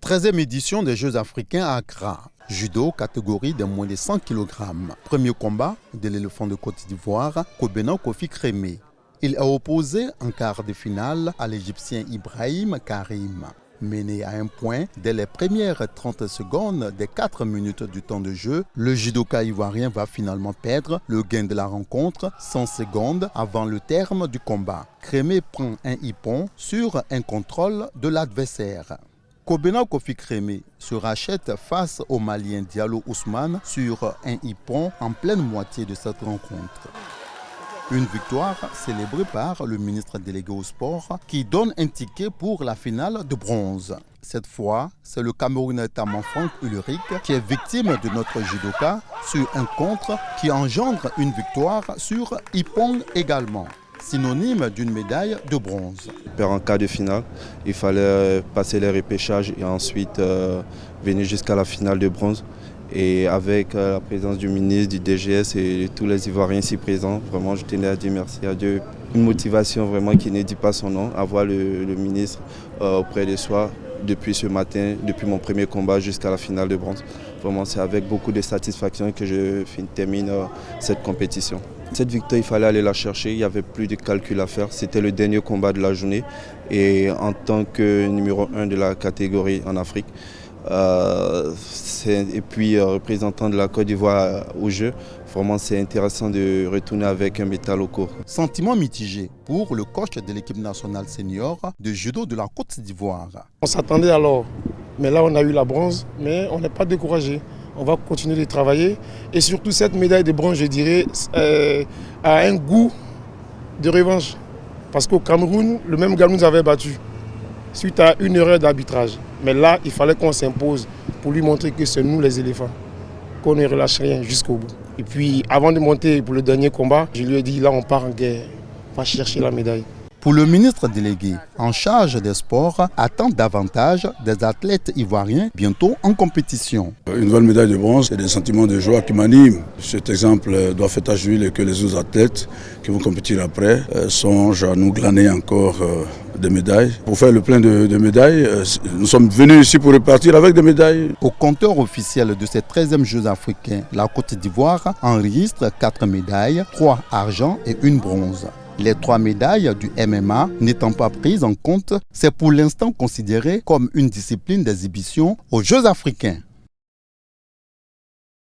13e édition des Jeux africains à Accra. Judo, catégorie de moins de 100 kg. Premier combat de l'éléphant de Côte d'Ivoire, Kobena Kofi Kremé. Il est opposé en quart de finale à l'Égyptien Ibrahim Karim. Mené à un point dès les premières 30 secondes des 4 minutes du temps de jeu, le judoka ivoirien va finalement perdre le gain de la rencontre 100 secondes avant le terme du combat. Kremé prend un hippon sur un contrôle de l'adversaire. Kobena Kofi Kremé se rachète face au Malien Diallo Ousmane sur un hippon en pleine moitié de cette rencontre. Une victoire célébrée par le ministre délégué au sport qui donne un ticket pour la finale de bronze. Cette fois, c'est le Camerounais Taman Franck Ulrich qui est victime de notre judoka sur un contre qui engendre une victoire sur hippon également, synonyme d'une médaille de bronze. En quart de finale, il fallait passer les repêchages et ensuite venir jusqu'à la finale de bronze. Et avec la présence du ministre, du DGS et tous les Ivoiriens ici présents, vraiment je tenais à dire merci à Dieu. Une motivation vraiment qui ne dit pas son nom, avoir le ministre auprès de soi depuis ce matin, depuis mon premier combat jusqu'à la finale de bronze. Vraiment c'est avec beaucoup de satisfaction que je termine cette compétition. Cette victoire, il fallait aller la chercher, il n'y avait plus de calcul à faire. C'était le dernier combat de la journée et en tant que numéro 1 de la catégorie en Afrique, et puis représentant de la Côte d'Ivoire au jeu, vraiment c'est intéressant de retourner avec un métal au corps. Sentiment mitigé pour le coach de l'équipe nationale senior de judo de la Côte d'Ivoire. On s'attendait alors, mais là on a eu la bronze, mais on n'est pas découragé. On va continuer de travailler et surtout cette médaille de bronze, je dirais, a un goût de revanche. Parce qu'au Cameroun, le même gars nous avait battu suite à une erreur d'arbitrage. Mais là, il fallait qu'on s'impose pour lui montrer que c'est nous les éléphants, qu'on ne relâche rien jusqu'au bout. Et puis, avant de monter pour le dernier combat, je lui ai dit, là, on part en guerre, on va chercher la médaille. Pour le ministre délégué en charge des sports, attend davantage des athlètes ivoiriens bientôt en compétition. Une nouvelle médaille de bronze, c'est des sentiments de joie qui m'animent. Cet exemple doit faire tache d'huile et que les autres athlètes qui vont compétir après songent à nous glaner encore des médailles. Pour faire le plein de médailles, nous sommes venus ici pour repartir avec des médailles. Au compteur officiel de ces 13e Jeux africains, la Côte d'Ivoire enregistre 4 médailles, 3 argent et 1 bronze. Les 3 médailles du MMA n'étant pas prises en compte, c'est pour l'instant considéré comme une discipline d'exhibition aux Jeux africains.